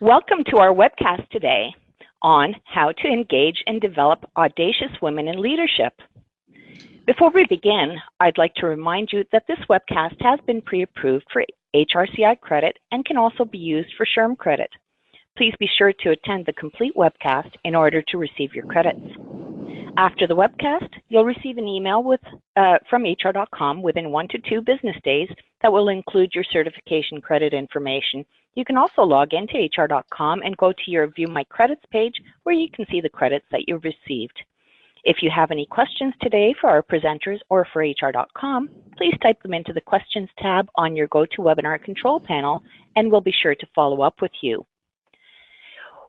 Welcome to our webcast today on how to engage and develop audacious women in leadership. Before we begin, I'd like to remind you that this webcast has been pre-approved for HRCI credit and can also be used for SHRM credit. Please be sure to attend the complete webcast in order to receive your credits. After the webcast, you'll receive an email from HR.com within 1 to 2 business days that will include your certification credit information. You can also log into HR.com and go to your View My Credits page where you can see the credits that you've received. If you have any questions today for our presenters or for HR.com, please type them into the Questions tab on your GoToWebinar control panel and we'll be sure to follow up with you.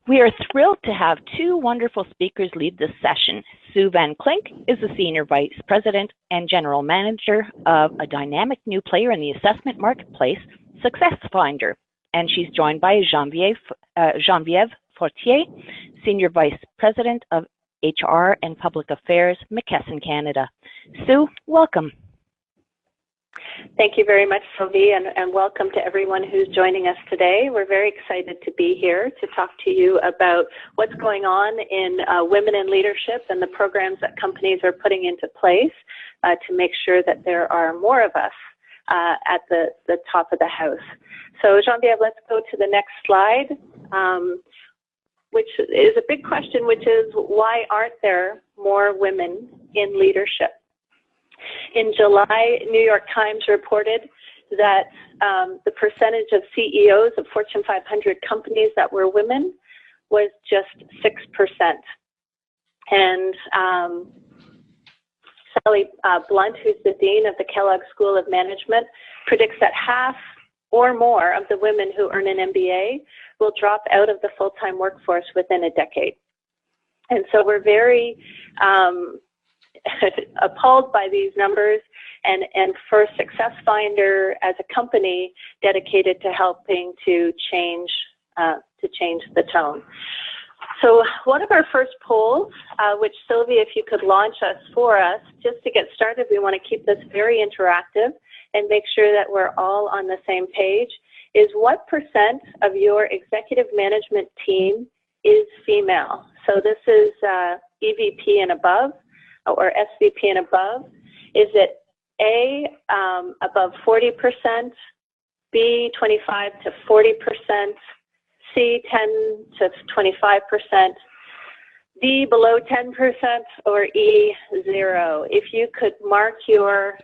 We are thrilled to have 2 wonderful speakers lead this session. Sue Van Klink is the Senior Vice President and General Manager of a dynamic new player in the assessment marketplace, SuccessFinder, and she's joined by Geneviève Fortier, Senior Vice President of HR and Public Affairs, McKesson, Canada. Sue, welcome. Thank you very much, Sylvie, and welcome to everyone who's joining us today. We're very excited to be here to talk to you about what's going on in women in leadership and the programs that companies are putting into place to make sure that there are more of us at the top of the house. So, Geneviève, let's go to the next slide, which is a big question, which is why aren't there more women in leadership? In July, New York Times reported that the percentage of CEOs of Fortune 500 companies that were women was just 6%. And Sally Blunt, who's the Dean of the Kellogg School of Management, predicts that half or more of the women who earn an MBA will drop out of the full-time workforce within a decade. And so we're very appalled by these numbers, and for SuccessFinder as a company dedicated to helping to change the tone. So one of our first polls, which Sylvie, if you could launch us for us, just to get started, we want to keep this very interactive and make sure that we're all on the same page, is what percent of your executive management team is female? So this is EVP and above, or SVP and above. Is it A, above 40%, B, 25 to 40%, C, 10 to 25%, D, below 10%, or E, 0? If you could mark your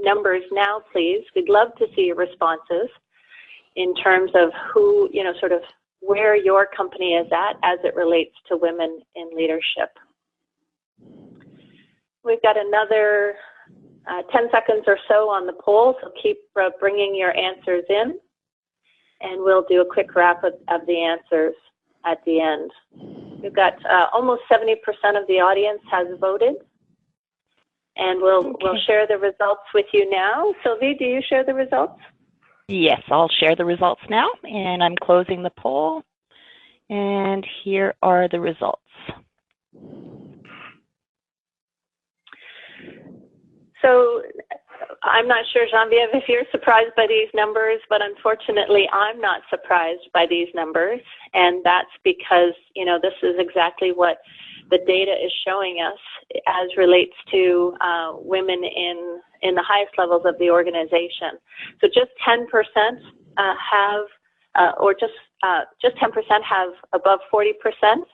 numbers now, please. We'd love to see your responses in terms of who, sort of where your company is at as it relates to women in leadership. We've got another 10 seconds or so on the poll, so keep bringing your answers in, and we'll do a quick wrap of the answers at the end. We've got almost 70% of the audience has voted, and we'll share the results with you now. Sylvie, do you share the results? Yes, I'll share the results now, and I'm closing the poll, and here are the results. So I'm not sure, Geneviève, if you're surprised by these numbers, but unfortunately I'm not surprised by these numbers, and that's because, this is exactly what the data is showing us as relates to women in the highest levels of the organization. So just 10% have, or just 10% have above 40%,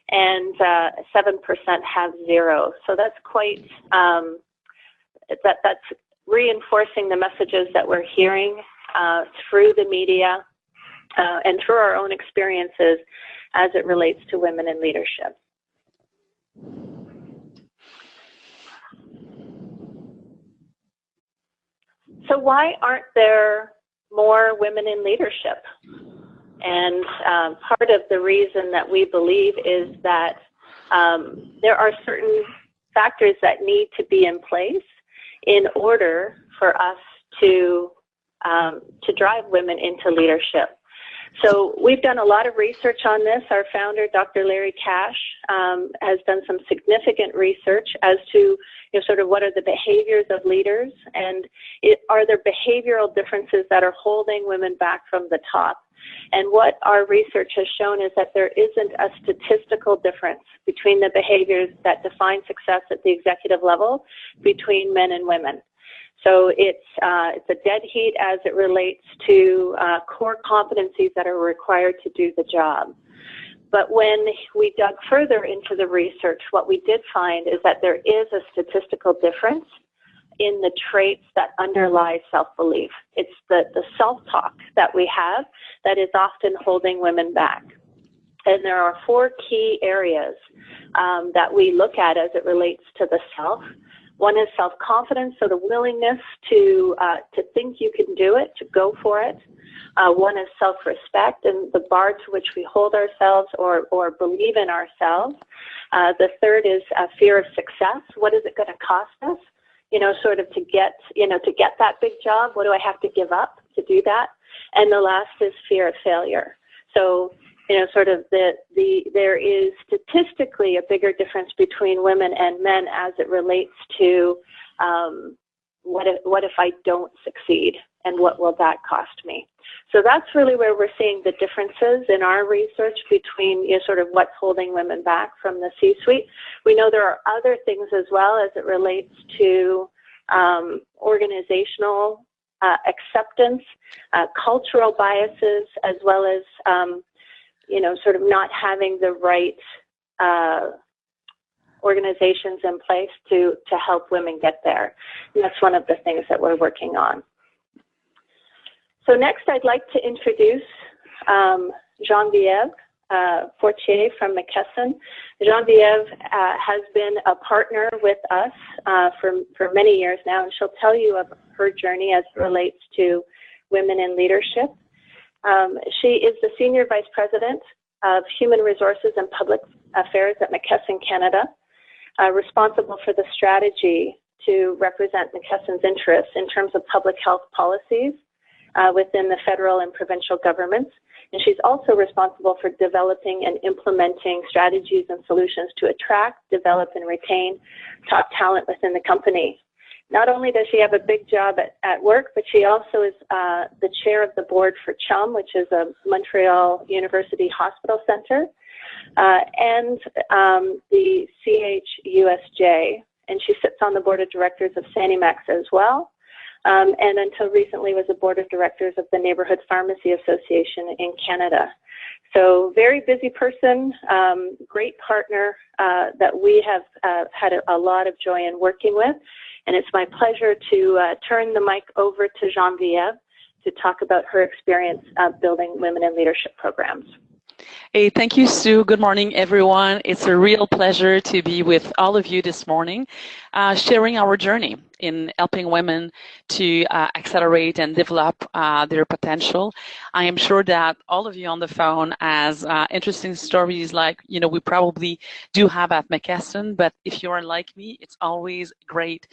and 7% have 0. So that's quite, that's reinforcing the messages that we're hearing through the media and through our own experiences as it relates to women in leadership. So why aren't there more women in leadership? And part of the reason that we believe is that there are certain factors that need to be in place in order for us to drive women into leadership. So we've done a lot of research on this. Our founder, Dr. Larry Cash, has done some significant research as to sort of what are the behaviors of leaders, and are there behavioral differences that are holding women back from the top. And what our research has shown is that there isn't a statistical difference between the behaviors that define success at the executive level between men and women. So it's a dead heat as it relates to core competencies that are required to do the job. But when we dug further into the research, what we did find is that there is a statistical difference in the traits that underlie self-belief. It's the self-talk that we have that is often holding women back. And there are 4 key areas that we look at as it relates to the self. One is self-confidence, so the willingness to think you can do it, to go for it. One is self-respect and the bar to which we hold ourselves or believe in ourselves. The third is fear of success. What is it going to cost us? Sort of to get that big job, what do I have to give up to do that? And the last is fear of failure. So, sort of there is statistically a bigger difference between women and men as it relates to what if I don't succeed, and what will that cost me? So that's really where we're seeing the differences in our research between sort of what's holding women back from the C-suite. We know there are other things as well as it relates to organizational acceptance, cultural biases, as well as sort of not having the right organizations in place to help women get there. And that's one of the things that we're working on. So next, I'd like to introduce Geneviève Fortier from McKesson. Geneviève has been a partner with us for many years now, and she'll tell you of her journey as it relates to women in leadership. She is the Senior Vice President of Human Resources and Public Affairs at McKesson Canada, responsible for the strategy to represent McKesson's interests in terms of public health policies within the federal and provincial governments. And she's also responsible for developing and implementing strategies and solutions to attract, develop, and retain top talent within the company. Not only does she have a big job at work, but she also is the chair of the board for CHUM, which is a Montreal University Hospital Center, and the CHUSJ. And she sits on the board of directors of Sanimax as well. And until recently was a board of directors of the Neighborhood Pharmacy Association in Canada. So very busy person, great partner that we have had a lot of joy in working with. And it's my pleasure to turn the mic over to Geneviève to talk about her experience building women in leadership programs. Hey, thank you, Sue. Good morning, everyone. It's a real pleasure to be with all of you this morning, sharing our journey in helping women to accelerate and develop their potential. I am sure that all of you on the phone has interesting stories like, we probably do have at McKesson, but if you are like me, it's always great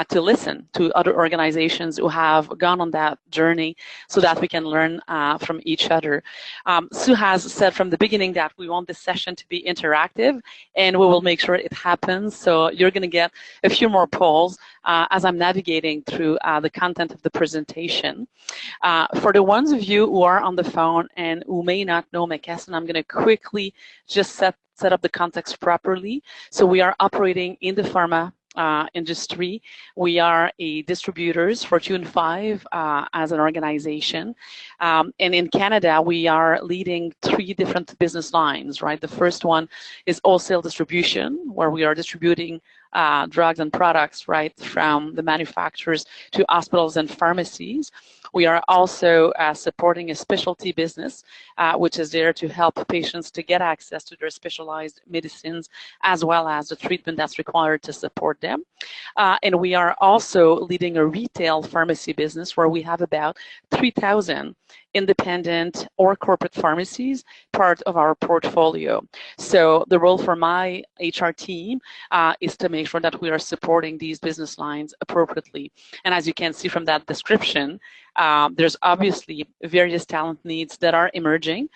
to listen to other organizations who have gone on that journey so that we can learn from each other. Sue has said from the beginning that we want this session to be interactive, and we will make sure it happens. So you're going to get a few more polls as I'm navigating through the content of the presentation. For the ones of you who are on the phone and who may not know McKesson, I'm going to quickly just set up the context properly. So we are operating in the pharma industry. We are a distributors, Fortune 5 as an organization. And in Canada, we are leading 3 different business lines, right? The first one is wholesale distribution, where we are distributing drugs and products, right, from the manufacturers to hospitals and pharmacies. We are also supporting a specialty business, which is there to help patients to get access to their specialized medicines, as well as the treatment that's required to support them. And we are also leading a retail pharmacy business where we have about 3,000 independent or corporate pharmacies part of our portfolio. So the role for my HR team is to make sure that we are supporting these business lines appropriately. And as you can see from that description, There's obviously various talent needs that are emerging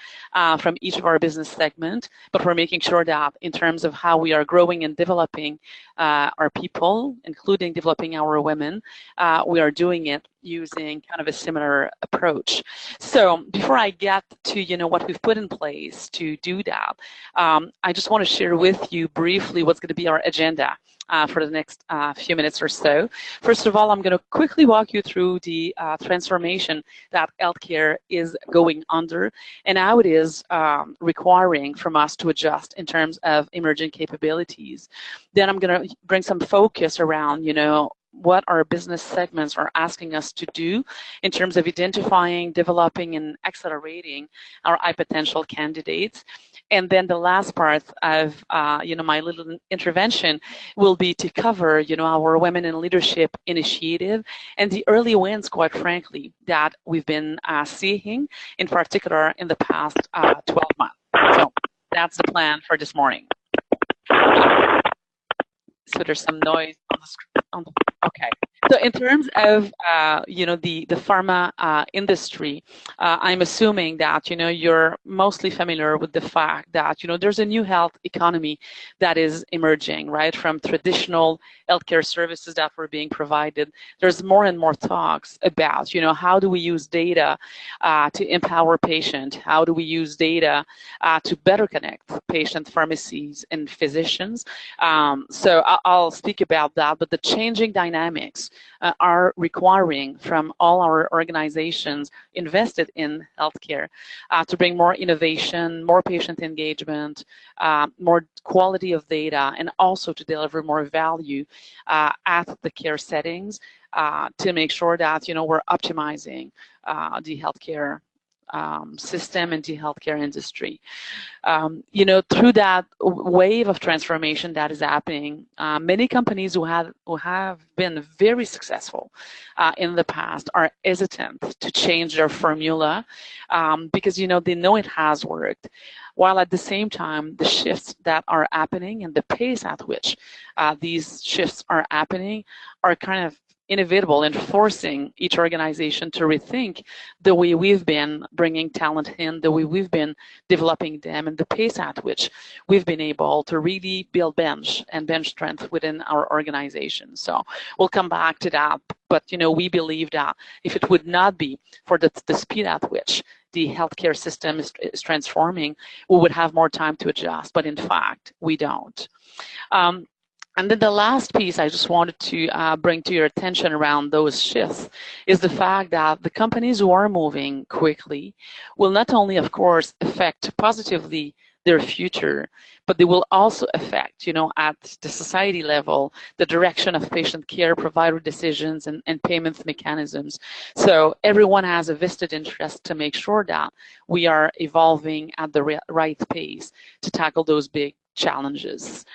from each of our business segments, but we're making sure that in terms of how we are growing and developing our people, including developing our women, we are doing it using kind of a similar approach. So before I get to what we've put in place to do that, I just want to share with you briefly what's going to be our agenda for the next few minutes or so. First of all, I'm going to quickly walk you through the transformation that healthcare is going under and how it is requiring from us to adjust in terms of emerging capabilities. Then I'm going to bring some focus around, what our business segments are asking us to do in terms of identifying, developing, and accelerating our high potential candidates. And then the last part of my little intervention will be to cover our Women in Leadership initiative and the early wins, quite frankly, that we've been seeing, in particular in the past 12 months. So that's the plan for this morning. So there's some noise on the screen. Okay. So in terms of the pharma industry, I'm assuming that you're mostly familiar with the fact that there's a new health economy that is emerging, right? From traditional healthcare services that were being provided, there's more and more talks about how do we use data to empower patients? How do we use data to better connect patient pharmacies and physicians? So I'll speak about that, but the changing dynamics are requiring from all our organizations invested in healthcare to bring more innovation, more patient engagement, more quality of data, and also to deliver more value at the care settings to make sure that we're optimizing the healthcare system and the healthcare industry. Through that wave of transformation that is happening, many companies who have been very successful in the past are hesitant to change their formula because they know it has worked. While at the same time, the shifts that are happening and the pace at which these shifts are happening are kind of inevitable and forcing each organization to rethink the way we've been bringing talent in, the way we've been developing them, and the pace at which we've been able to really build bench strength within our organization. So we'll come back to that, but we believe that if it would not be for the speed at which the healthcare system is transforming, we would have more time to adjust, but in fact, we don't. And then the last piece I just wanted to bring to your attention around those shifts is the fact that the companies who are moving quickly will not only, of course, affect positively their future, but they will also affect, at the society level, the direction of patient care, provider decisions, and payment mechanisms. So everyone has a vested interest to make sure that we are evolving at the right pace to tackle those big challenges.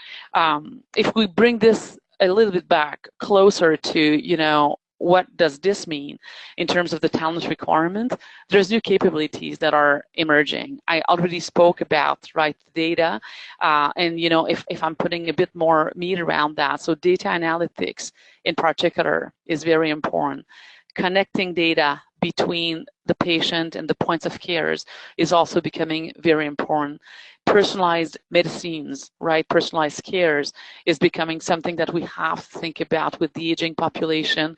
If we bring this a little bit back closer to, what does this mean in terms of the talent requirement? There's new capabilities that are emerging. I already spoke about, right, data, and if I'm putting a bit more meat around that, so data analytics in particular is very important. Connecting data between the patient and the points of cares is also becoming very important. Personalized medicines, right, personalized cares is becoming something that we have to think about with the aging population.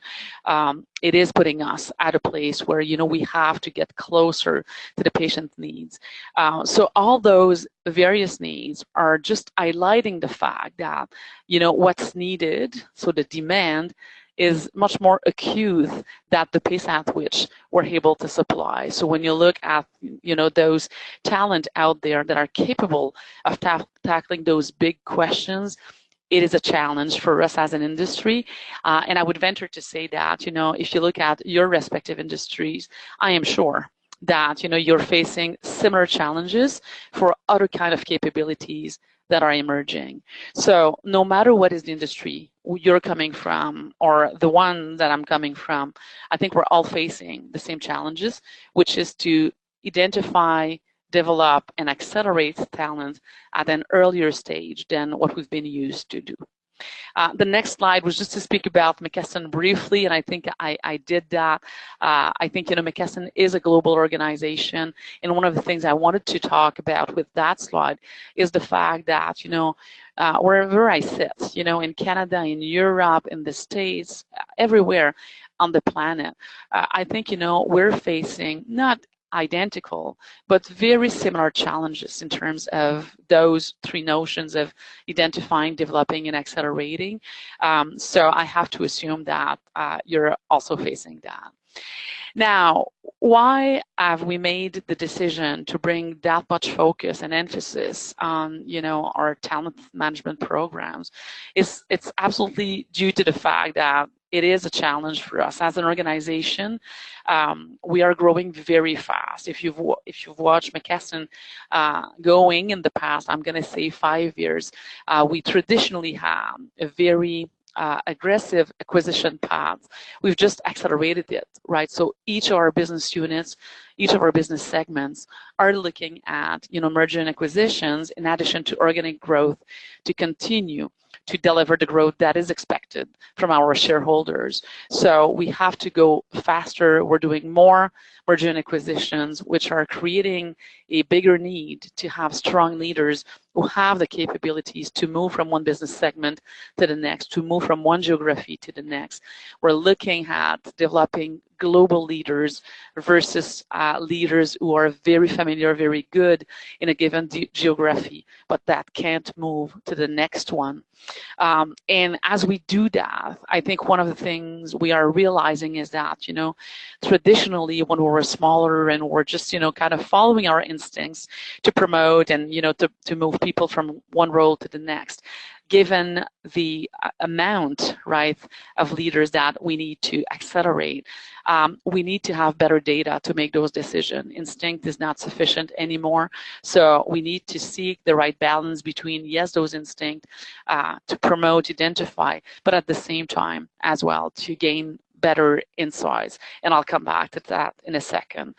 It is putting us at a place where, we have to get closer to the patient's needs. So all those various needs are just highlighting the fact that, what's needed, so the demand is much more acute than the pace at which we're able to supply. So when you look at, those talent out there that are capable of tackling those big questions, it is a challenge for us as an industry. And I would venture to say that, if you look at your respective industries, I am sure that, you're facing similar challenges for other kind of capabilities that are emerging. So no matter what is the industry you're coming from or the one that I'm coming from, I think we're all facing the same challenges, which is to identify, develop, and accelerate talent at an earlier stage than what we've been used to do. The next slide was just to speak about McKesson briefly, and I think I did that. I think, McKesson is a global organization, and one of the things I wanted to talk about with that slide is the fact that, wherever I sit, in Canada, in Europe, in the States, everywhere on the planet, I think, we're facing not identical, but very similar challenges in terms of those three notions of identifying, developing, and accelerating. So I have to assume that you're also facing that. Now, why have we made the decision to bring that much focus and emphasis on, our talent management programs? It's absolutely due to the fact that it is a challenge for us as an organization. We are growing very fast. If you've watched McKesson going in the past, I'm going to say 5 years, we traditionally have a very aggressive acquisition path. We've just accelerated it, right? So each of our business units, each of our business segments are looking at, merger and acquisitions in addition to organic growth to continue to deliver the growth that is expected from our shareholders. So we have to go faster. We're doing more merger and acquisitions, which are creating a bigger need to have strong leaders who have the capabilities to move from one business segment to the next, to move from one geography to the next. We're looking at developing global leaders versus leaders who are very familiar, very good in a given geography, but that can't move to the next one. And as we do that, I think one of the things we are realizing is that, traditionally when we were smaller and we're just, kind of following our instincts to promote and, to move people from one role to the next, given the amount, right, of leaders that we need to accelerate, we need to have better data to make those decisions. Instinct is not sufficient anymore, so we need to seek the right balance between, yes, those instincts to promote, identify, but at the same time as well to gain better insights. And I'll come back to that in a second.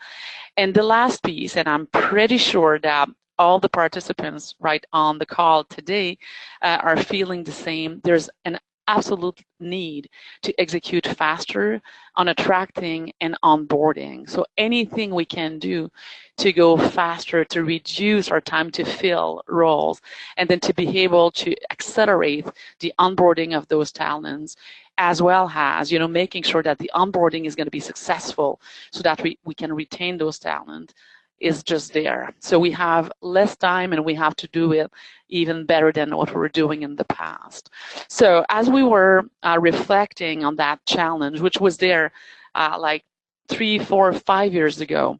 And the last piece, and I'm pretty sure that all the participants right on the call today are feeling the same. There's an absolute need to execute faster on attracting and onboarding. So anything we can do to go faster, to reduce our time to fill roles, and then to be able to accelerate the onboarding of those talents, as well as, making sure that the onboarding is going to be successful so that we can retain those talents, is just there. So we have less time and we have to do it even better than what we were doing in the past. So as we were reflecting on that challenge, which was there like 3, 4, 5 years ago,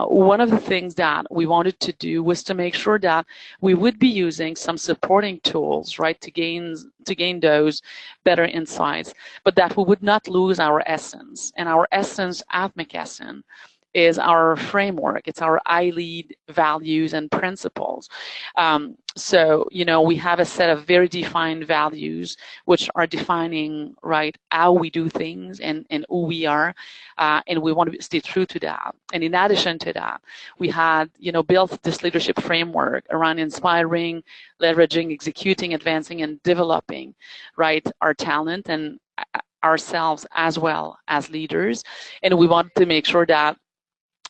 one of the things that we wanted to do was to make sure that we would be using some supporting tools, right, to gain those better insights, but that we would not lose our essence. And our essence at McKesson is our framework. It's our I-Lead values and principles. So, we have a set of very defined values which are defining, right, how we do things and who we are, and we want to stay true to that. And in addition to that, we had, built this leadership framework around inspiring, leveraging, executing, advancing, and developing, right, our talent and ourselves as well as leaders. And we want to make sure that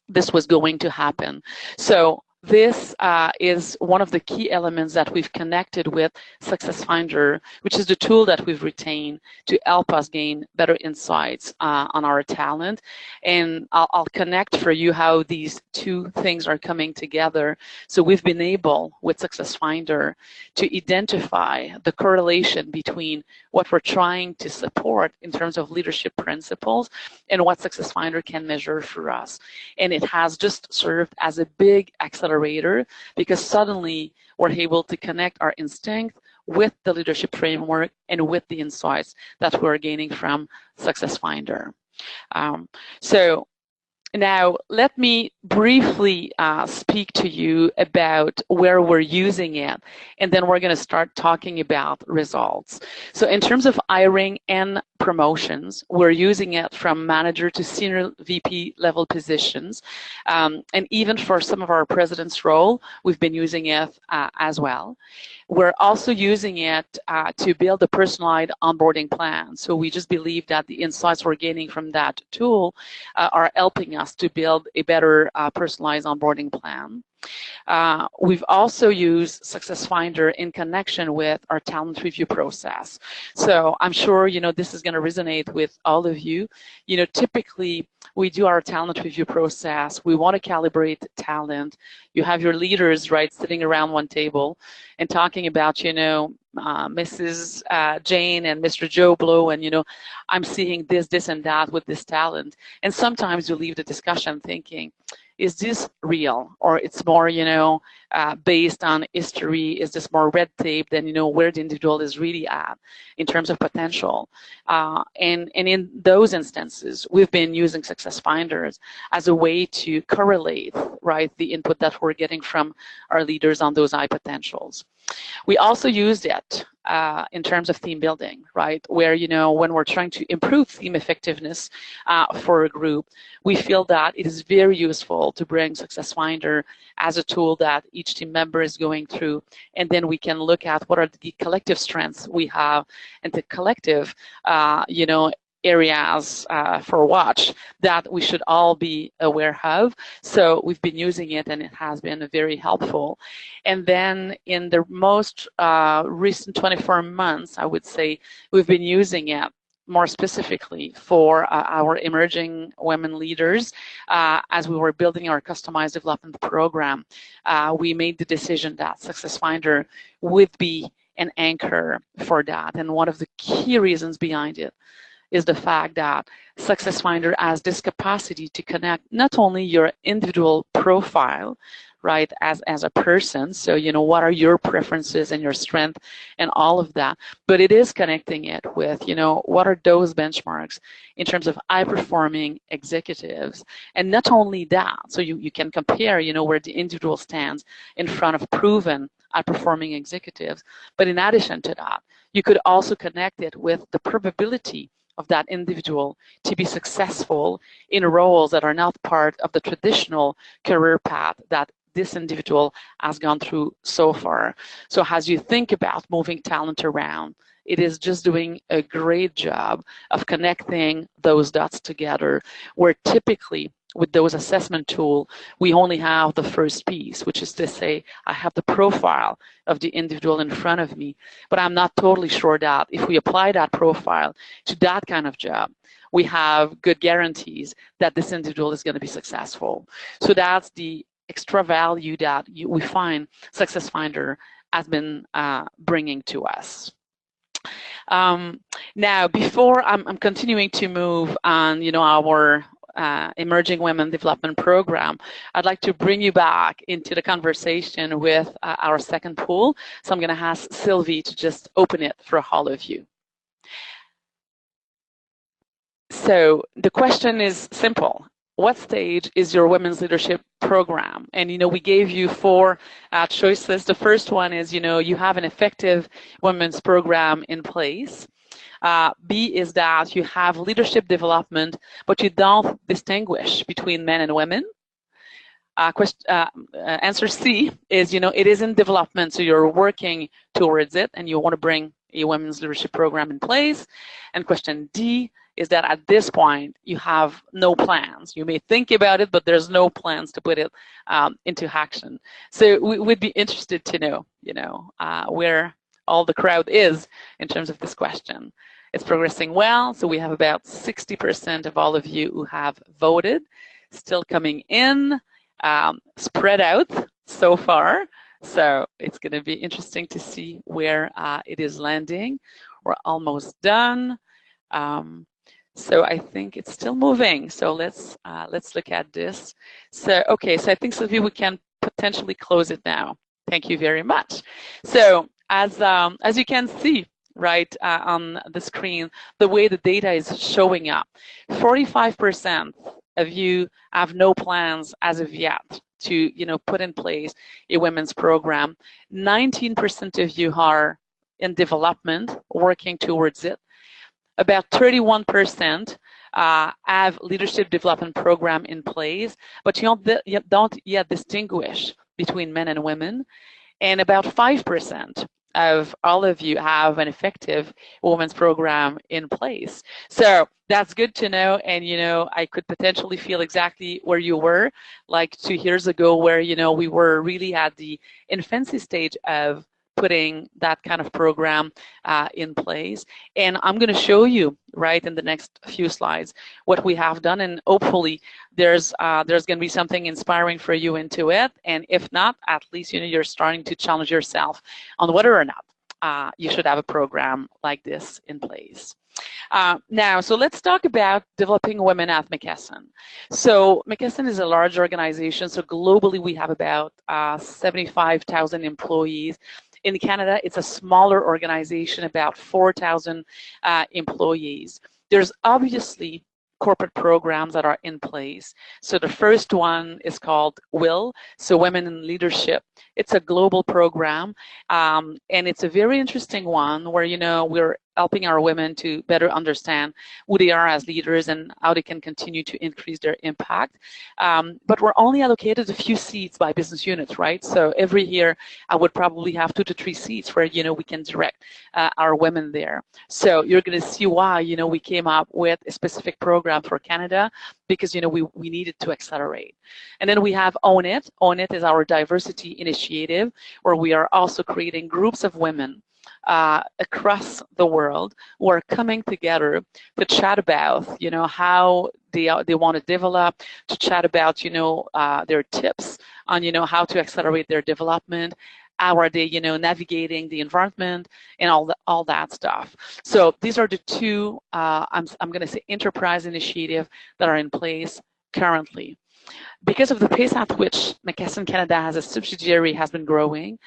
this was going to happen. So this is one of the key elements that we've connected with SuccessFinder, which is the tool that we've retained to help us gain better insights on our talent. And I'll connect for you how these two things are coming together. So we've been able, with SuccessFinder, to identify the correlation between what we're trying to support in terms of leadership principles and what SuccessFinder can measure for us. And it has just served as a big accelerator, because suddenly we're able to connect our instinct with the leadership framework and with the insights that we're gaining from SuccessFinder. So now let me briefly speak to you about where we're using it, and then we're going to start talking about results. So in terms of hiring and promotions. We're using it from manager to senior VP level positions. And even for some of our president's role, we've been using it as well. We're also using it to build a personalized onboarding plan. So we just believe that the insights we're gaining from that tool are helping us to build a better personalized onboarding plan. We've also used SuccessFinder in connection with our talent review process. So I'm sure, this is going to resonate with all of you. Typically we do our talent review process. We want to calibrate talent. You have your leaders, right, sitting around one table and talking about, Mrs. Jane and Mr. Joe Blow, and, I'm seeing this, and that with this talent. And sometimes you leave the discussion thinking, is this real, or it's more, based on history? Is this more red tape than, where the individual is really at in terms of potential? And in those instances, we've been using SuccessFinders as a way to correlate, right, the input that we're getting from our leaders on those high potentials. We also used it in terms of team building, right? Where, when we're trying to improve team effectiveness for a group, we feel that it is very useful to bring SuccessFinder as a tool that each team member is going through. And then we can look at what are the collective strengths we have and the collective, areas for watch that we should all be aware of. So we've been using it, and it has been very helpful. And then in the most recent 24 months, I would say, we've been using it more specifically for our emerging women leaders. As we were building our customized development program, we made the decision that SuccessFinder would be an anchor for that. And one of the key reasons behind it is the fact that SuccessFinder has this capacity to connect not only your individual profile, right, as a person, so what are your preferences and your strength and all of that, but it is connecting it with, what are those benchmarks in terms of high-performing executives. And not only that, so you can compare, where the individual stands in front of proven high-performing executives, but in addition to that, you could also connect it with the probability of that individual to be successful in roles that are not part of the traditional career path that this individual has gone through so far. So as you think about moving talent around, it is just doing a great job of connecting those dots together, where typically with those assessment tools, we only have the first piece, which is to say, I have the profile of the individual in front of me, but I'm not totally sure that if we apply that profile to that kind of job, we have good guarantees that this individual is going to be successful. So that's the extra value that we find SuccessFinder has been bringing to us. Now, before I'm continuing to move on, our Emerging Women Development Program, I'd like to bring you back into the conversation with our second pool. So I'm going to ask Sylvie to just open it for all of you. So the question is simple. What stage is your women's leadership program? And, we gave you 4 choices. The first one is, you have an effective women's program in place. B is that you have leadership development, but you don't distinguish between men and women. Answer C is, it is in development, so you're working towards it, and you want to bring a women's leadership program in place. And question D is that at this point, you have no plans. You may think about it, but there's no plans to put it into action. So we would be interested to know, where all the crowd is in terms of this question. It's progressing well, so we have about 60% of all of you who have voted, still coming in, spread out so far. So it's going to be interesting to see where it is landing. We're almost done. So I think it's still moving. So let's look at this. So okay, so I think, Sylvie, we can potentially close it now. Thank you very much. So as you can see, right, on the screen, the way the data is showing up, 45% of you have no plans as of yet to put in place a women's program. 19% of you are in development, working towards it. About 31% have leadership development program in place, but you don't yet distinguish between men and women. And about 5% of all of you have an effective women's program in place. So that's good to know. And, I could potentially feel exactly where you were like 2 years ago, where, we were really at the infancy stage of putting that kind of program in place. And I'm going to show you right in the next few slides what we have done, and hopefully there's going to be something inspiring for you into it. And if not, at least you're starting to challenge yourself on whether or not you should have a program like this in place. Now, so let's talk about developing women at McKesson. So McKesson is a large organization. So globally, we have about 75,000 employees. In Canada, it's a smaller organization, about 4,000 employees. There's obviously corporate programs that are in place. So the first one is called WIL, so Women in Leadership. It's a global program, and it's a very interesting one where, we're helping our women to better understand who they are as leaders and how they can continue to increase their impact. But we're only allocated a few seats by business units, right? So every year I would probably have 2 to 3 seats where, we can direct our women there. So you're going to see why, we came up with a specific program for Canada, because, we needed to accelerate. And then we have Own It. Own It is our diversity initiative, where we are also creating groups of women across the world who are coming together to chat about, how they want to develop, to chat about, their tips on, how to accelerate their development, how are they, navigating the environment and all that stuff. So these are the 2, I'm going to say, enterprise initiative that are in place currently. Because of the pace at which McKesson Canada as a subsidiary has been growing,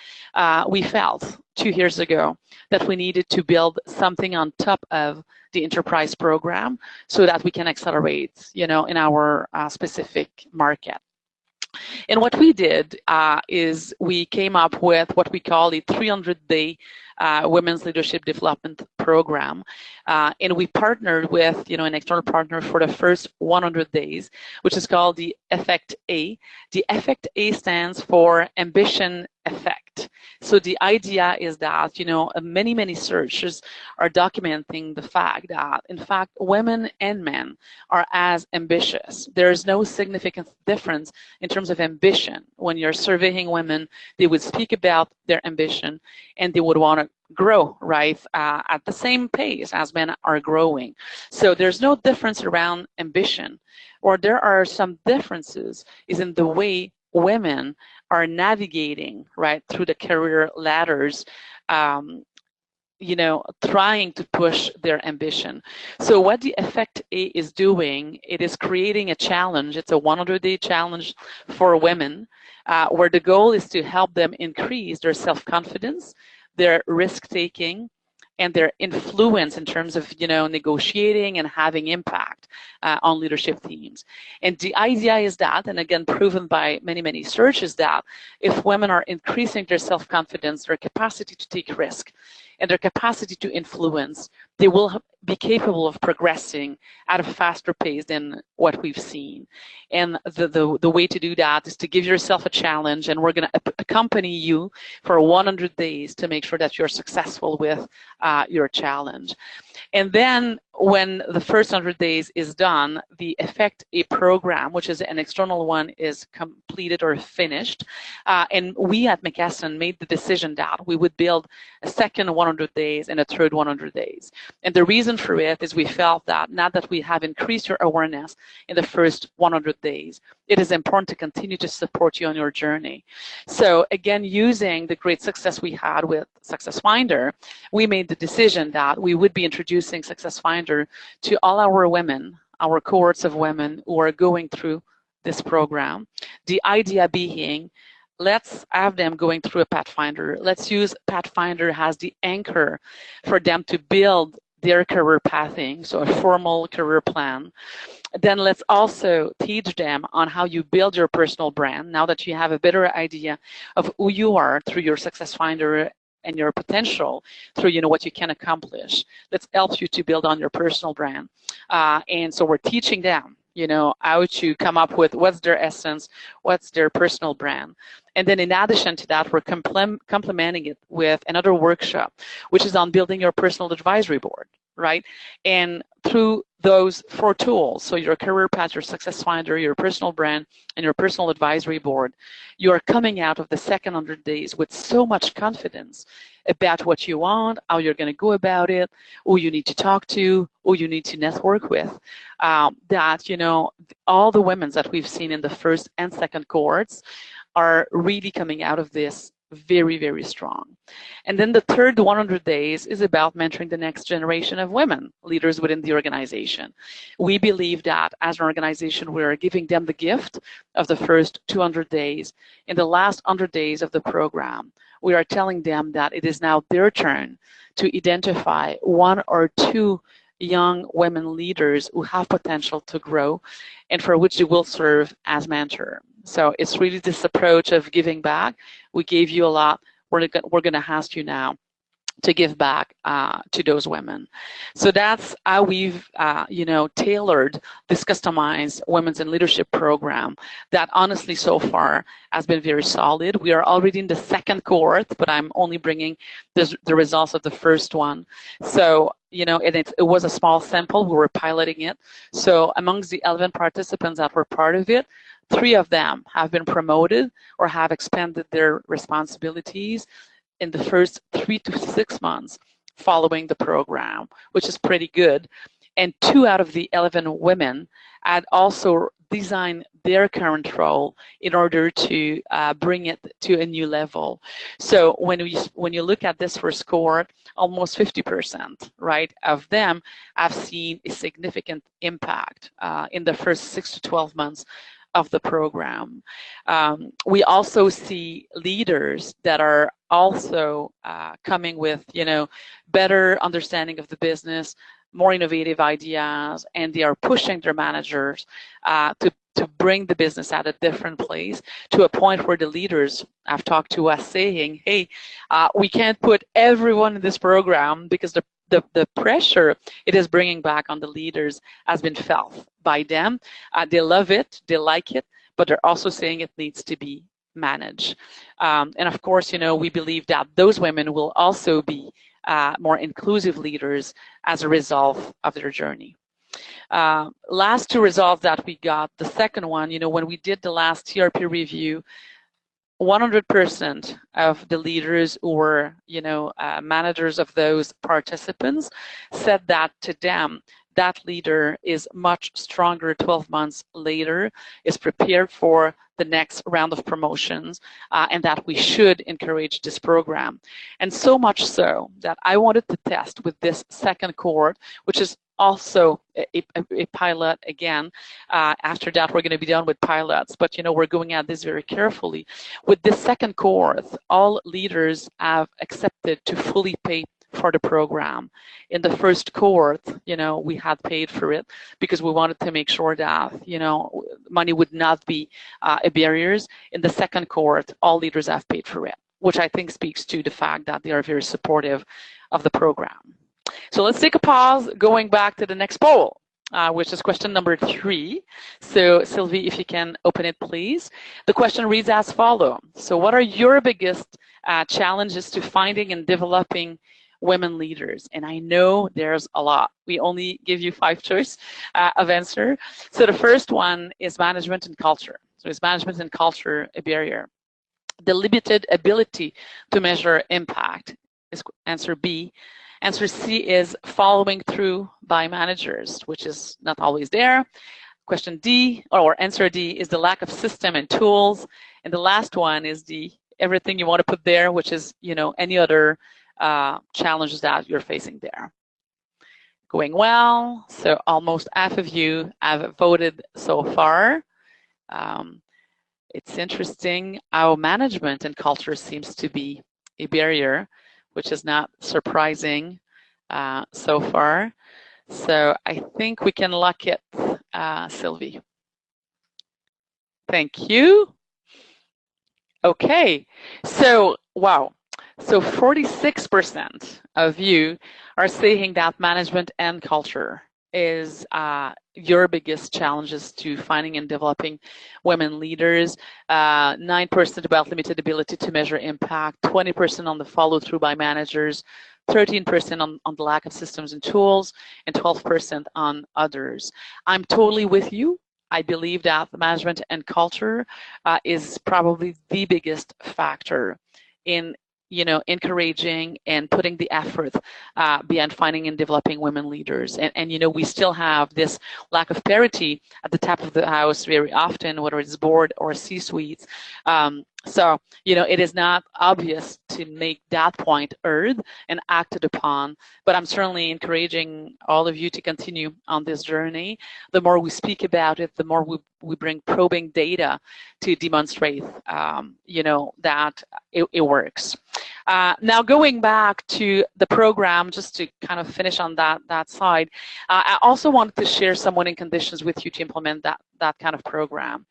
we felt 2 years ago that we needed to build something on top of the enterprise program so that we can accelerate, in our specific market. And what we did is we came up with what we call the 300-day Women's Leadership Development Program. And we partnered with, an external partner for the first 100 days, which is called the Effect A. The Effect A stands for Ambition Effect. So the idea is that, many, many searchers are documenting the fact that, in fact, women and men are as ambitious. There is no significant difference in terms of ambition. When you're surveying women, they would speak about their ambition and they would want to grow, right, at the same pace as men are growing. So there's no difference around ambition. Or there are some differences is in the way women are navigating, right, through the career ladders, trying to push their ambition. So what the Effect A is doing, it is creating a challenge. It's a 100-day challenge for women, where the goal is to help them increase their self-confidence, their risk-taking, and their influence in terms of, negotiating and having impact on leadership teams. And the idea is that, and again, proven by many, many research, that if women are increasing their self-confidence, their capacity to take risk, and their capacity to influence, they will be capable of progressing at a faster pace than what we've seen. And the way to do that is to give yourself a challenge, and we're going to accompany you for 100 days to make sure that you're successful with your challenge. And then when the first 100 days is done, the Effect A program, which is an external one, is completed or finished. And we at McKesson made the decision that we would build a second 100 days and a third 100 days. And the reason for it is we felt that now that we have increased your awareness in the first 100 days, it is important to continue to support you on your journey. So again, using the great success we had with SuccessFinder, we made the decision that we would be introducing SuccessFinder to all our women, our cohorts of women who are going through this program. The idea being, let's have them going through a Pathfinder. Let's use Pathfinder as the anchor for them to build their career pathing, so a formal career plan. Then let's also teach them on how you build your personal brand now that you have a better idea of who you are through your SuccessFinder and your potential through, what you can accomplish. Let's help you to build on your personal brand. And so we're teaching them, how to come up with what's their essence, what's their personal brand. And then in addition to that, we're complementing it with another workshop, which is on building your personal advisory board, right? And through those 4 tools, so your career path, your success finder, your personal brand, and your personal advisory board, you are coming out of the second 100 days with so much confidence about what you want, how you're going to go about it, who you need to talk to, who you need to network with, that, all the women that we've seen in the first and second cohorts are really coming out of this very, very strong. And then the third 100 days is about mentoring the next generation of women leaders within the organization. We believe that as an organization, we are giving them the gift of the first 200 days. In the last 100 days of the program, we are telling them that it is now their turn to identify 1 or 2 young women leaders who have potential to grow and for which they will serve as mentor. So it's really this approach of giving back. We gave you a lot. We're going to ask you now to give back to those women. So that's how we've, tailored this customized Women's in Leadership program that honestly so far has been very solid. We are already in the second cohort, but I'm only bringing the results of the first one. So, and it was a small sample. We were piloting it. So amongst the 11 participants that were part of it, 3 of them have been promoted or have expanded their responsibilities in the first 3 to 6 months following the program, which is pretty good. And 2 out of the 11 women had also designed their current role in order to bring it to a new level. So when you look at this first cohort, almost 50%, right, of them have seen a significant impact in the first 6 to 12 months of the program. We also see leaders that are also coming with, better understanding of the business, more innovative ideas, and they are pushing their managers to bring the business at a different place, to a point where the leaders have talked to us saying, hey, we can't put everyone in this program because the pressure it is bringing back on the leaders has been felt by them. They love it, they like it, but they're also saying it needs to be managed. And of course, we believe that those women will also be more inclusive leaders as a result of their journey. Last 2 results that we got, the second one, when we did the last TRP review, 100% of the leaders who were, managers of those participants said that to them, that leader is much stronger 12 months later, is prepared for the next round of promotions, and that we should encourage this program. And so much so that I wanted to test with this second cohort, which is also a pilot again. After that, we're going to be done with pilots, but we're going at this very carefully. With this second cohort, all leaders have accepted to fully pay for the program. In the first cohort, we had paid for it because we wanted to make sure that, money would not be a barrier. In the second cohort, all leaders have paid for it, which I think speaks to the fact that they are very supportive of the program. So let's take a pause, going back to the next poll, which is question number 3. So Sylvie, if you can open it, please. The question reads as follows. So what are your biggest challenges to finding and developing women leaders? And I know there's a lot. We only give you 5 choice of answer. So the first one is management and culture. So is management and culture a barrier? The limited ability to measure impact is answer B. Answer C is following through by managers, which is not always there. Question D, or answer D, is the lack of system and tools. And the last one is the everything you want to put there, which is, any other challenges that you're facing there. Going well, so almost half of you have voted so far. It's interesting how management and culture seems to be a barrier, which is not surprising so far. So I think we can lock it, Sylvie. Thank you. Okay, so wow. So 46% of you are saying that management and culture is your biggest challenges to finding and developing women leaders. 9% about limited ability to measure impact, 20% on the follow-through by managers, 13% on the lack of systems and tools, and 12% on others. I'm totally with you. I believe that management and culture is probably the biggest factor in encouraging and putting the effort behind finding and developing women leaders. And we still have this lack of parity at the top of the house very often, whether it's board or C-suites. So, it is not obvious to make that point heard and acted upon, but I'm certainly encouraging all of you to continue on this journey. The more we speak about it, the more we bring probing data to demonstrate, that it works. Now, going back to the program, just to kind of finish on that side, I also wanted to share some winning conditions with you to implement that kind of program.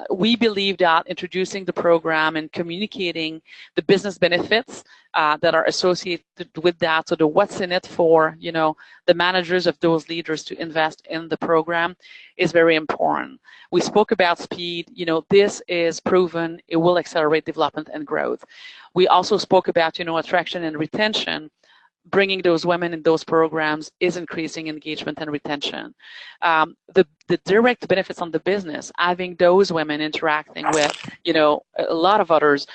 We believe that introducing the program and communicating the business benefits that are associated with that, so the what's in it for the managers of those leaders to invest in the program is very important. We spoke about speed. This is proven. It will accelerate development and growth. We also spoke about attraction and retention. Bringing those women in those programs is increasing engagement and retention. The direct benefits on the business, having those women interacting with a lot of others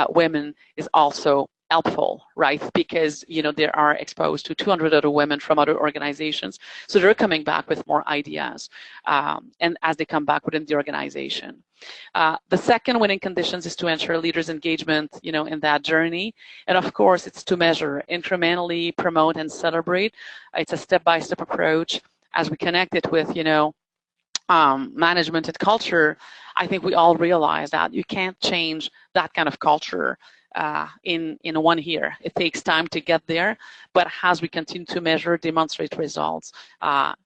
women is also helpful, right? Because they are exposed to 200 other women from other organizations, so they're coming back with more ideas, and as they come back within the organization. The second winning conditions is to ensure leaders' engagement, in that journey, and of course, it's to measure, incrementally promote and celebrate. It's a step-by-step approach. As we connect it with, management and culture, I think we all realize that you can't change that kind of culture in 1 year. It takes time to get there, but as we continue to measure, demonstrate results,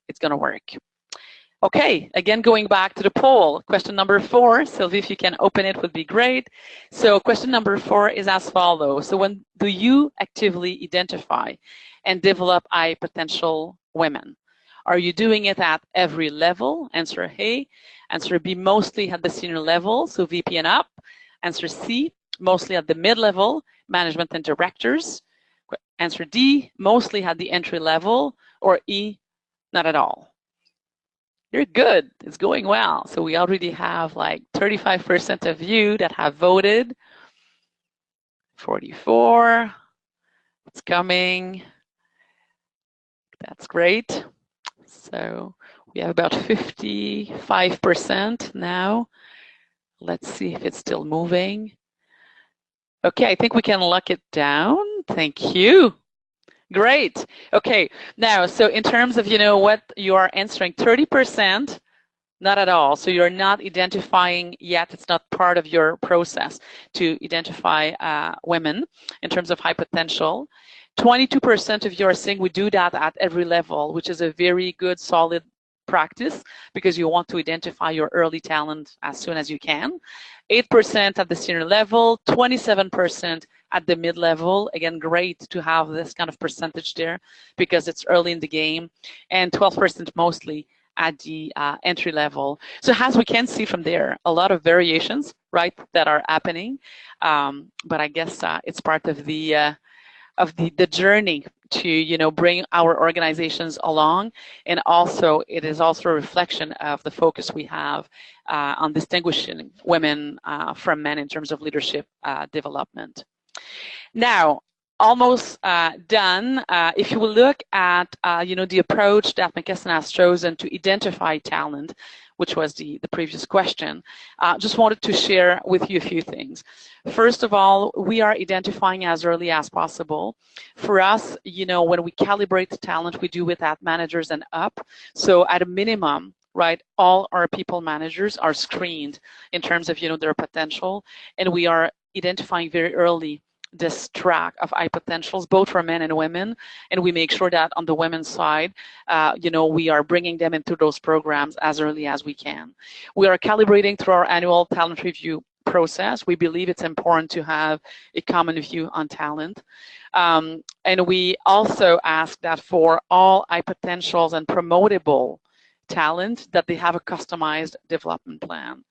it's going to work. Okay, again, going back to the poll, question number 4. Sylvie, if you can open it, would be great. So question number 4 is as follows. So when do you actively identify and develop high potential women? Are you doing it at every level? Answer A. Answer B, mostly at the senior level, so VP and up. Answer C, mostly at the mid-level, management and directors. Answer D, mostly at the entry level, or E, not at all. You're good. It's going well. So we already have like 35% of you that have voted. 44. It's coming. That's great. So we have about 55% now. Let's see if it's still moving. Okay, I think we can lock it down. Thank you. Great. Okay, now, so in terms of, what you are answering, 30%, not at all. So you're not identifying yet. It's not part of your process to identify women in terms of high potential. 22% of you are saying we do that at every level, which is a very good, solid practice because you want to identify your early talent as soon as you can. 8% at the senior level, 27% at the mid-level. Again, great to have this kind of percentage there because it's early in the game, and 12% mostly at the entry level. So as we can see from there, a lot of variations, right, that are happening. But I guess it's part of the journey to bring our organizations along, and also it is also a reflection of the focus we have on distinguishing women from men in terms of leadership development. Now, almost done. If you will look at the approach that McKesson has chosen to identify talent, which was the previous question, just wanted to share with you a few things. First of all, we are identifying as early as possible. For us, when we calibrate the talent, we do it at managers and up. So at a minimum, right, all our people managers are screened in terms of their potential, and we are identifying very early this track of high potentials, both for men and women, and we make sure that on the women's side, we are bringing them into those programs as early as we can. We are calibrating through our annual talent review process. We believe it's important to have a common view on talent. And we also ask that for all high potentials and promotable talent, that they have a customized development plan.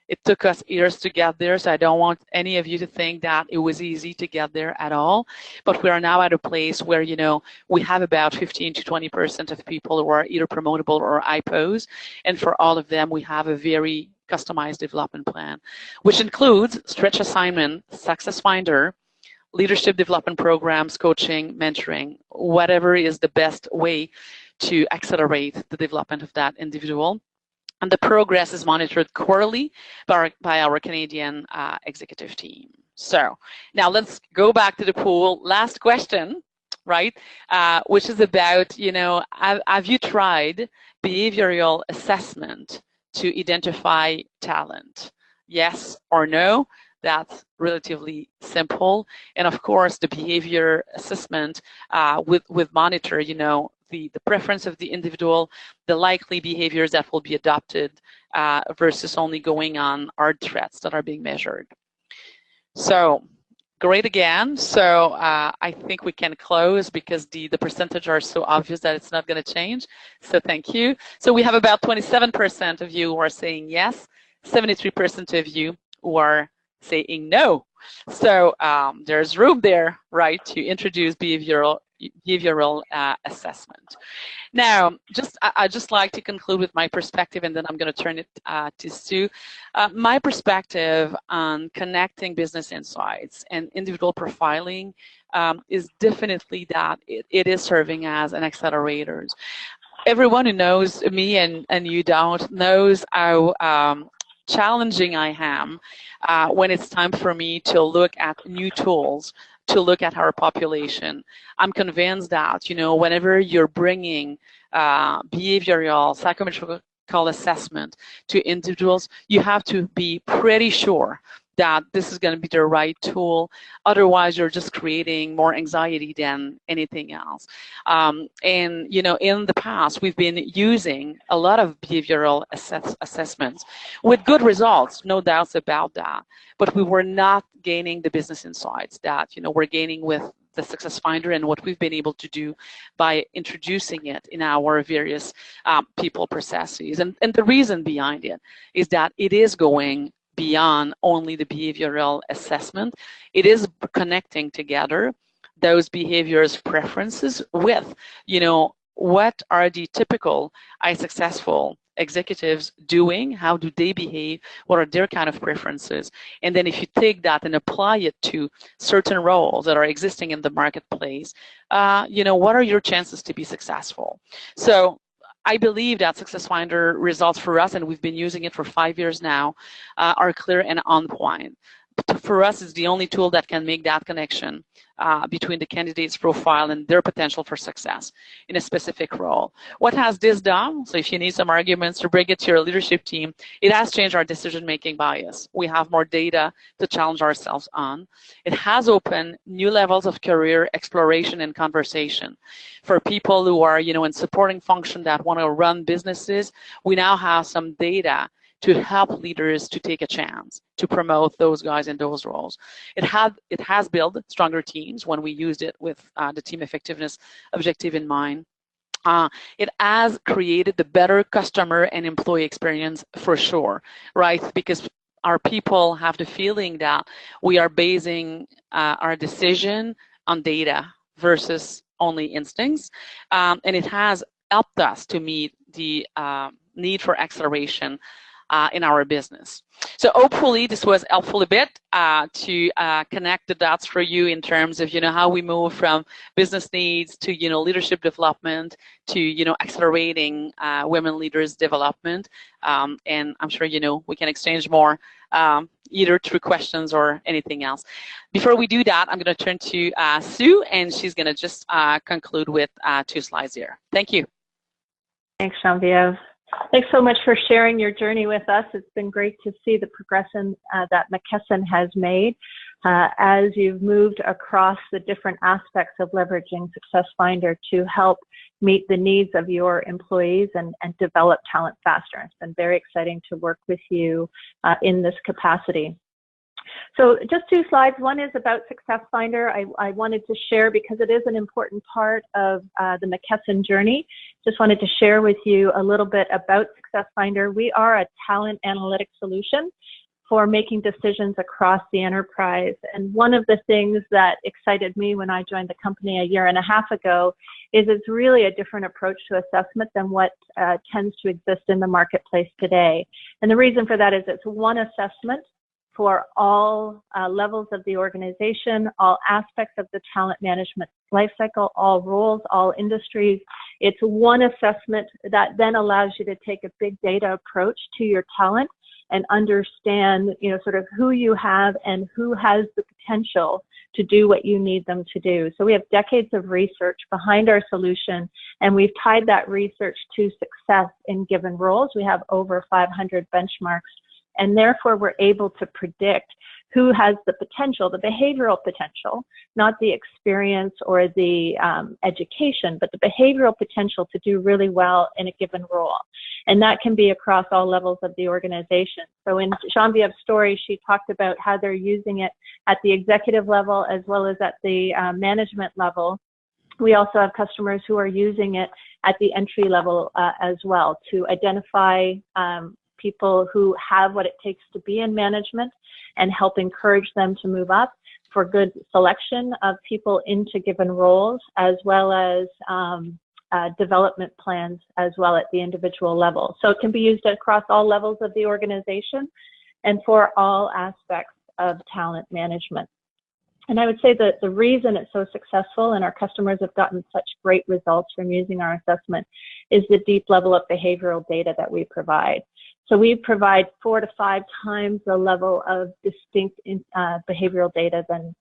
It took us years to get there, so I don't want any of you to think that it was easy to get there at all. But we are now at a place where, you know, we have about 15 to 20% of people who are either promotable or IPOs. And for all of them, we have a very customized development plan, which includes stretch assignment, SuccessFinder, leadership development programs, coaching, mentoring, whatever is the best way to accelerate the development of that individual. And the progress is monitored quarterly by our Canadian executive team. So now let's go back to the pool. Last question, right? Which is about, you know, have you tried behavioral assessment to identify talent? Yes or no? That's relatively simple. And of course, the behavior assessment with monitor, you know, the preference of the individual, the likely behaviors that will be adopted versus only going on hard threats that are being measured. So great again. So I think we can close because the percentage are so obvious that it's not going to change. So thank you. So we have about 27% of you who are saying yes, 73% of you who are saying no. So there's room there, right, to introduce behavioral assessment. Now, I just like to conclude with my perspective, and then I'm going to turn it to Sue. My perspective on connecting business insights and individual profiling is definitely that it is serving as an accelerator. Everyone who knows me and you don't knows how challenging I am when it's time for me to look at new tools, to look at our population. I'm convinced that, you know, whenever you're bringing behavioral, psychometrical assessment to individuals, you have to be pretty sure that this is going to be the right tool. Otherwise, you're just creating more anxiety than anything else. And, you know, in the past, we've been using a lot of behavioral assessments with good results, no doubts about that. But we were not gaining the business insights that, you know, we're gaining with the SuccessFinder and what we've been able to do by introducing it in our various people processes. And the reason behind it is that it is going beyond only the behavioral assessment. It is connecting together those behaviors preferences with, you know, what are the typical successful executives doing? How do they behave? What are their kind of preferences? And then if you take that and apply it to certain roles that are existing in the marketplace, you know, what are your chances to be successful? So I believe that SuccessFinder results for us, and we've been using it for 5 years now, are clear and on point. But for us, it's the only tool that can make that connection between the candidate's profile and their potential for success in a specific role. What has this done? So if you need some arguments to bring it to your leadership team, it has changed our decision-making bias. We have more data to challenge ourselves on. It has opened new levels of career exploration and conversation. For people who are, you know, in supporting function that want to run businesses, we now have some data to help leaders to take a chance to promote those guys in those roles. It has built stronger teams when we used it with the team effectiveness objective in mind. It has created the better customer and employee experience for sure, right? Because our people have the feeling that we are basing our decision on data versus only instincts. And it has helped us to meet the need for acceleration in our business. So hopefully this was helpful a bit to connect the dots for you in terms of, you know, how we move from business needs to, you know, leadership development to, you know, accelerating women leaders development. And I'm sure, you know, we can exchange more either through questions or anything else. Before we do that, I'm going to turn to Sue, and she's going to just conclude with 2 slides here. Thank you. Thanks, Geneviève. Thanks so much for sharing your journey with us. It's been great to see the progression that McKesson has made as you've moved across the different aspects of leveraging SuccessFinder to help meet the needs of your employees and develop talent faster. It's been very exciting to work with you in this capacity. So just 2 slides. One is about SuccessFinder. I wanted to share because it is an important part of the McKesson journey. Just wanted to share with you a little bit about SuccessFinder. We are a talent analytics solution for making decisions across the enterprise. And one of the things that excited me when I joined the company a year and a half ago is it's really a different approach to assessment than what tends to exist in the marketplace today. And the reason for that is it's one assessment for all levels of the organization, all aspects of the talent management lifecycle, all roles, all industries. It's one assessment that then allows you to take a big data approach to your talent and understand, sort of who you have and who has the potential to do what you need them to do. So we have decades of research behind our solution, and we've tied that research to success in given roles. We have over 500 benchmarks, and therefore we're able to predict who has the potential, the behavioral potential, not the experience or the education, but the behavioral potential to do really well in a given role. And that can be across all levels of the organization. So in Genevieve's story, she talked about how they're using it at the executive level as well as at the management level. We also have customers who are using it at the entry level as well to identify people who have what it takes to be in management and help encourage them to move up, for good selection of people into given roles, as well as development plans as well at the individual level. So it can be used across all levels of the organization and for all aspects of talent management. And I would say that the reason it's so successful and our customers have gotten such great results from using our assessment is the deep level of behavioral data that we provide. So we provide 4 to 5 times the level of distinct behavioral data than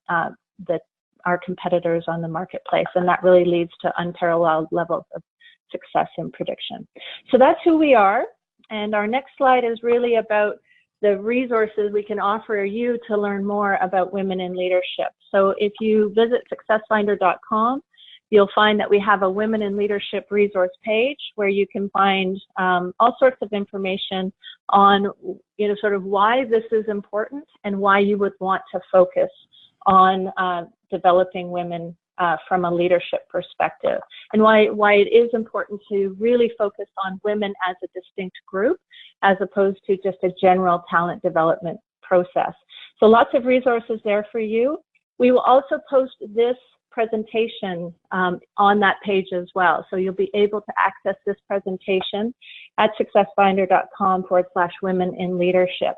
that our competitors on the marketplace, and that really leads to unparalleled levels of success and prediction. So that's who we are, and our next slide is really about the resources we can offer you to learn more about women in leadership. So if you visit successfinder.com, you'll find that we have a Women in Leadership resource page where you can find all sorts of information on, sort of why this is important and why you would want to focus on developing women from a leadership perspective, and why it is important to really focus on women as a distinct group as opposed to just a general talent development process. So lots of resources there for you. We will also post this presentation on that page as well. So you'll be able to access this presentation at successfinder.com/women in leadership.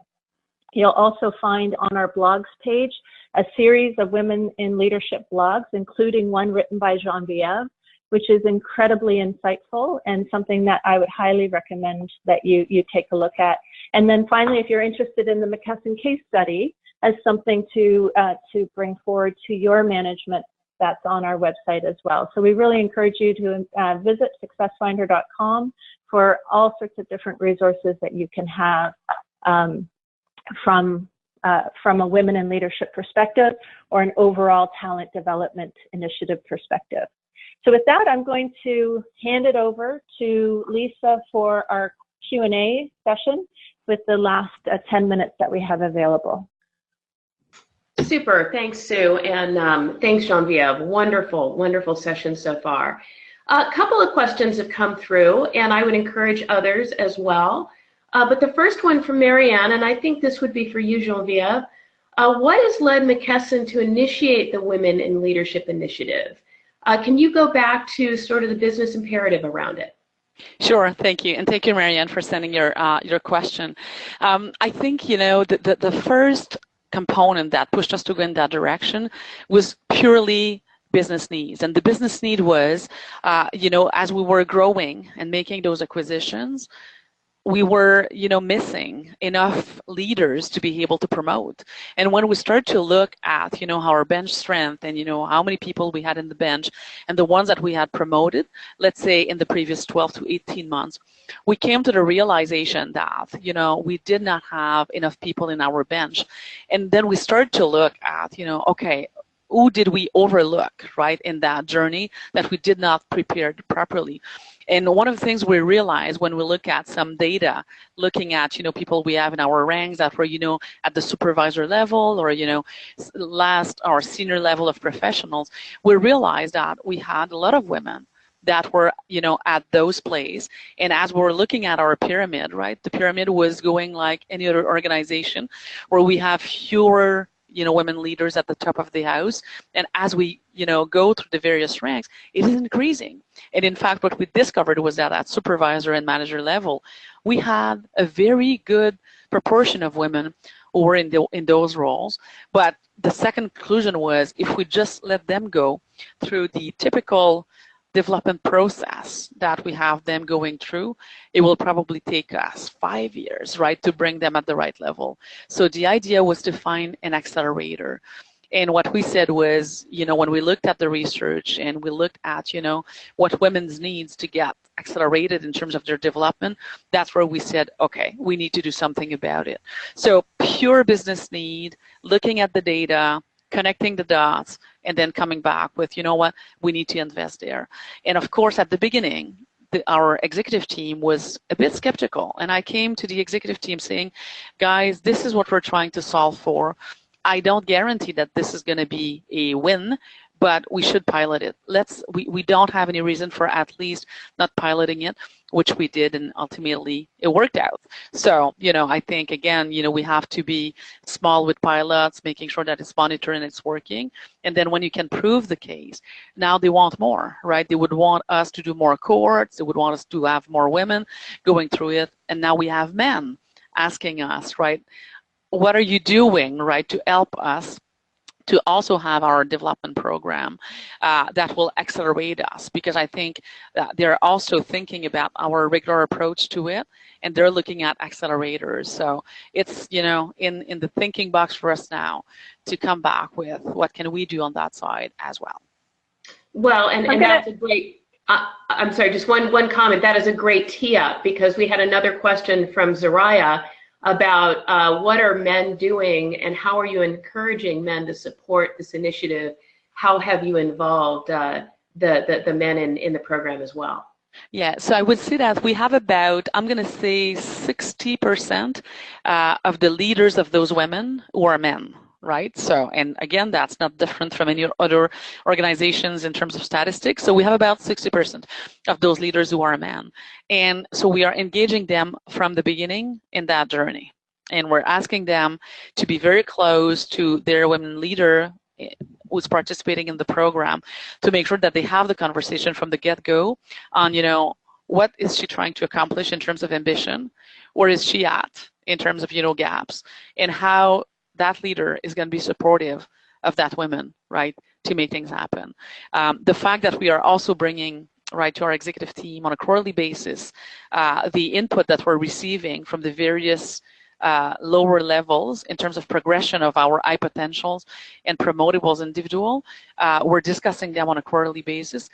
You'll also find on our blogs page a series of women in leadership blogs, including one written by Genevieve, which is incredibly insightful and something that I would highly recommend that you take a look at. And then finally, if you're interested in the McKesson case study as something to bring forward to your management, that's on our website as well. So we really encourage you to visit successfinder.com for all sorts of different resources that you can have from a women in leadership perspective or an overall talent development initiative perspective. So with that, I'm going to hand it over to Lisa for our Q&A session with the last 10 minutes that we have available. Super, thanks, Sue, and thanks, Genevieve. Wonderful, wonderful session so far. A couple of questions have come through, and I would encourage others as well. But the first one from Marianne, and I think this would be for you, Genevieve. What has led McKesson to initiate the Women in Leadership initiative? Can you go back to sort of the business imperative around it? Sure, thank you, and thank you, Marianne, for sending your question. I think the first component that pushed us to go in that direction was purely business needs, and the business need was, as we were growing and making those acquisitions, we were, missing enough leaders to be able to promote. And when we started to look at, our bench strength and, how many people we had in the bench and the ones that we had promoted, let's say in the previous 12 to 18 months, we came to the realization that, we did not have enough people in our bench. And then we started to look at, okay, who did we overlook, right, in that journey that we did not prepare properly? And one of the things we realize when we look at some data, looking at, people we have in our ranks that were, at the supervisor level or, last or senior level of professionals, we realized that we had a lot of women that were, at those places. And as we're looking at our pyramid, right, the pyramid was going like any other organization where we have fewer, women leaders at the top of the house. And as we, go through the various ranks, it is increasing. And in fact, what we discovered was that at supervisor and manager level, we had a very good proportion of women who were in those roles. But the second conclusion was if we just let them go through the typical development process that we have them going through, it will probably take us 5 years, right, to bring them at the right level. So the idea was to find an accelerator. And what we said was, when we looked at the research and we looked at, what women's needs to get accelerated in terms of their development, that's where we said, okay, we need to do something about it. So pure business need, looking at the data, connecting the dots, and then coming back with, what, we need to invest there. And of course, at the beginning, our executive team was a bit skeptical. And I came to the executive team saying, guys, this is what we're trying to solve for. I don't guarantee that this is going to be a win, but we should pilot it. We don't have any reason for at least not piloting it, which we did, and ultimately it worked out. So, I think, again, we have to be small with pilots, making sure that it's monitored and it's working. And then when you can prove the case, now they want more, right? They would want us to do more cohorts. They would want us to have more women going through it. And now we have men asking us, right, what are you doing, right, to help us to also have our development program that will accelerate us, because I think that they're also thinking about our regular approach to it, and they're looking at accelerators. So it's, in the thinking box for us now to come back with what can we do on that side as well. Well, and that's a great, I'm sorry, just one comment. That is a great tee up, because we had another question from Zariah about what are men doing and how are you encouraging men to support this initiative? How have you involved the men in the program as well? Yeah, so I would say that we have about, I'm going to say 60% of the leaders of those women who are men. Right? So, and again, that's not different from any other organizations in terms of statistics. So we have about 60% of those leaders who are men. And so we are engaging them from the beginning in that journey. And we're asking them to be very close to their women leader who's participating in the program to make sure that they have the conversation from the get-go on, what is she trying to accomplish in terms of ambition? Where is she at in terms of, gaps? And how that leader is going to be supportive of that woman, right, to make things happen. The fact that we are also bringing, right, to our executive team on a quarterly basis, the input that we're receiving from the various lower levels in terms of progression of our high potentials and promotables individual, we're discussing them on a quarterly basis,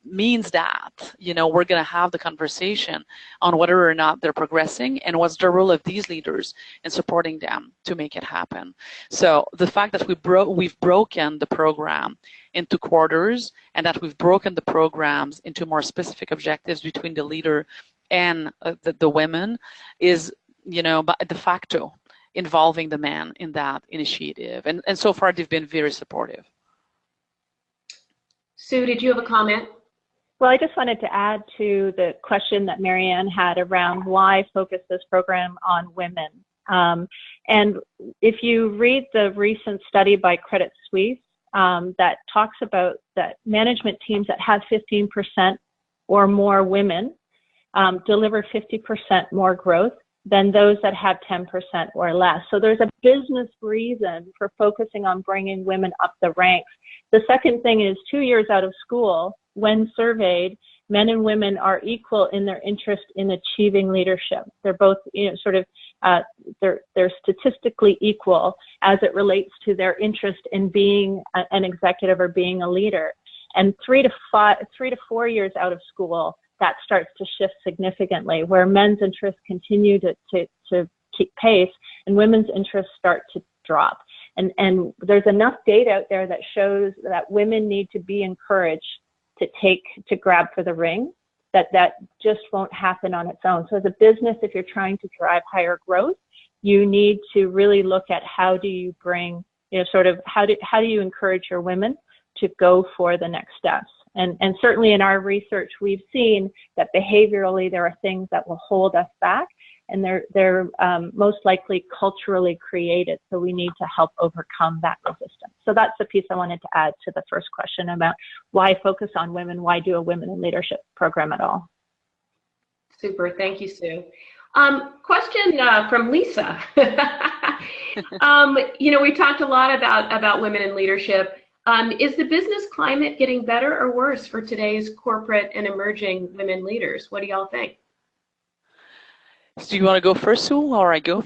means that, we're going to have the conversation on whether or not they're progressing and what's the role of these leaders in supporting them to make it happen. So the fact that we've broken the program into quarters and that we've broken the programs into more specific objectives between the leader and the women is, de facto involving the men in that initiative. And so far, they've been very supportive. Sue, did you have a comment? Well, I just wanted to add to the question that Marianne had around why focus this program on women. And if you read the recent study by Credit Suisse that talks about that management teams that have 15% or more women deliver 50% more growth than those that have 10% or less. So there's a business reason for focusing on bringing women up the ranks. The second thing is 2 years out of school, when surveyed, men and women are equal in their interest in achieving leadership. They're both, they're statistically equal as it relates to their interest in being an executive or being a leader. And 3 to 4 years out of school, that starts to shift significantly, where men's interests continue to keep pace and women's interests start to drop. And there's enough data out there that shows that women need to be encouraged to grab for the ring that just won't happen on its own. So as a business, if you're trying to drive higher growth, you need to really look at how do you bring, sort of how do you encourage your women to go for the next steps. And certainly in our research, we've seen that behaviorally there are things that will hold us back, and they're most likely culturally created. So we need to help overcome that resistance. So that's the piece I wanted to add to the first question about why focus on women, why do a Women in Leadership program at all? Super, thank you, Sue. Question from Lisa. We talked a lot about women in leadership. Is the business climate getting better or worse for today's corporate and emerging women leaders? What do y'all think? So do you want to go first, Sue, or I go?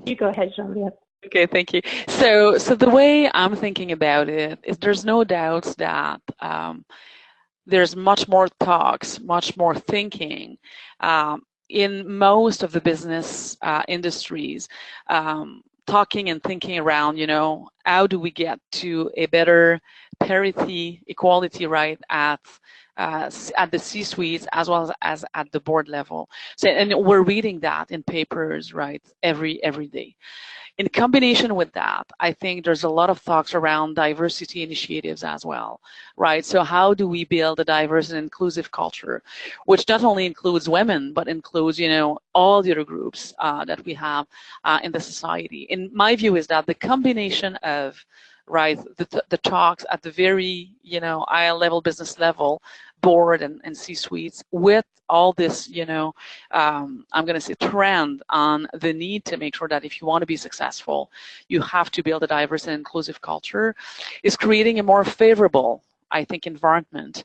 You go ahead, Genevieve. Okay, thank you. So the way I'm thinking about it is there's no doubt that there's much more talks, much more thinking in most of the business industries, talking and thinking around, how do we get to a better parity, equality, right, at the C-suites as well as at the board level. So, and we're reading that in papers, right, every day. In combination with that, I think there's a lot of talks around diversity initiatives as well, right? So how do we build a diverse and inclusive culture, which not only includes women, but includes, all the other groups that we have in the society. And my view is that the combination of, right, the talks at the very, high level, business level, board and C-suites with all this, I'm going to say trend on the need to make sure that if you want to be successful, you have to build a diverse and inclusive culture, is creating a more favorable, I think, environment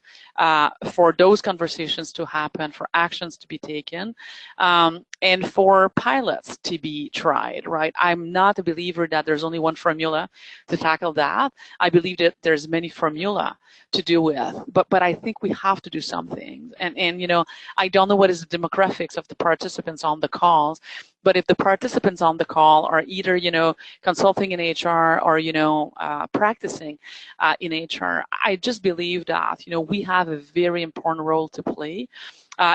for those conversations to happen, for actions to be taken, and for pilots to be tried, right? I'm not a believer that there's only one formula to tackle that. I believe that there's many formula to do with, but I think we have to do something. And I don't know what is the demographics of the participants on the calls, but if the participants on the call are either, consulting in HR or, practicing in HR, I just believe that, we have a very important role to play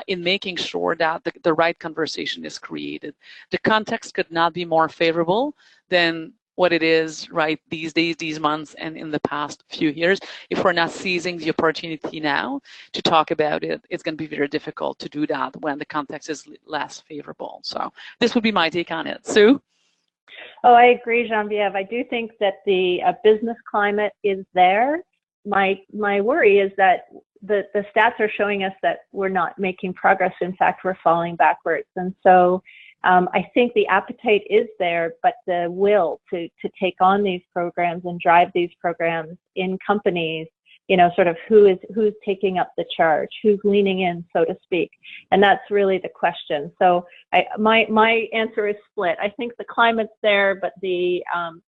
in making sure that the right conversation is created. The context could not be more favorable than what it is, right, these days, these months, and in the past few years. If we're not seizing the opportunity now to talk about it, it's going to be very difficult to do that when the context is less favorable. So this would be my take on it. Sue? Oh, I agree, Genevieve. I do think that the business climate is there. My worry is that the stats are showing us that we're not making progress. In fact, we're falling backwards. And so I think the appetite is there, but the will to take on these programs and drive these programs in companies, sort of who's taking up the charge, who's leaning in, so to speak. And that's really the question. So my answer is split. I think the climate's there, but the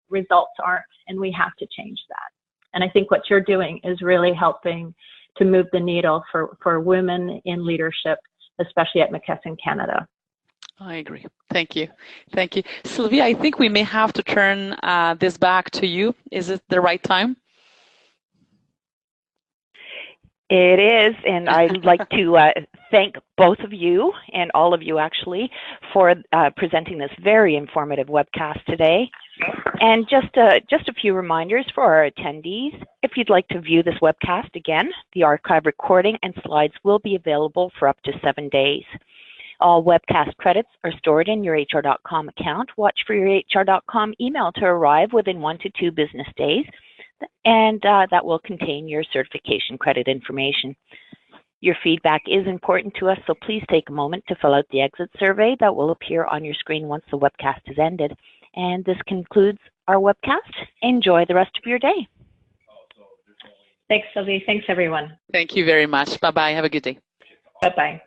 results aren't, and we have to change that. And I think what you're doing is really helping to move the needle for women in leadership, especially at McKesson Canada. I agree. Thank you. Thank you. Sylvia, I think we may have to turn this back to you. Is it the right time? It is, and I'd like to thank both of you and all of you actually for presenting this very informative webcast today. And just a few reminders for our attendees. If you'd like to view this webcast again, the archive recording and slides will be available for up to 7 days. All webcast credits are stored in your HR.com account. Watch for your HR.com email to arrive within 1 to 2 business days, and that will contain your certification credit information. Your feedback is important to us, so please take a moment to fill out the exit survey that will appear on your screen once the webcast is ended. And this concludes our webcast. Enjoy the rest of your day. Thanks, Sylvie. Thanks, everyone. Thank you very much. Bye-bye. Have a good day. Bye-bye.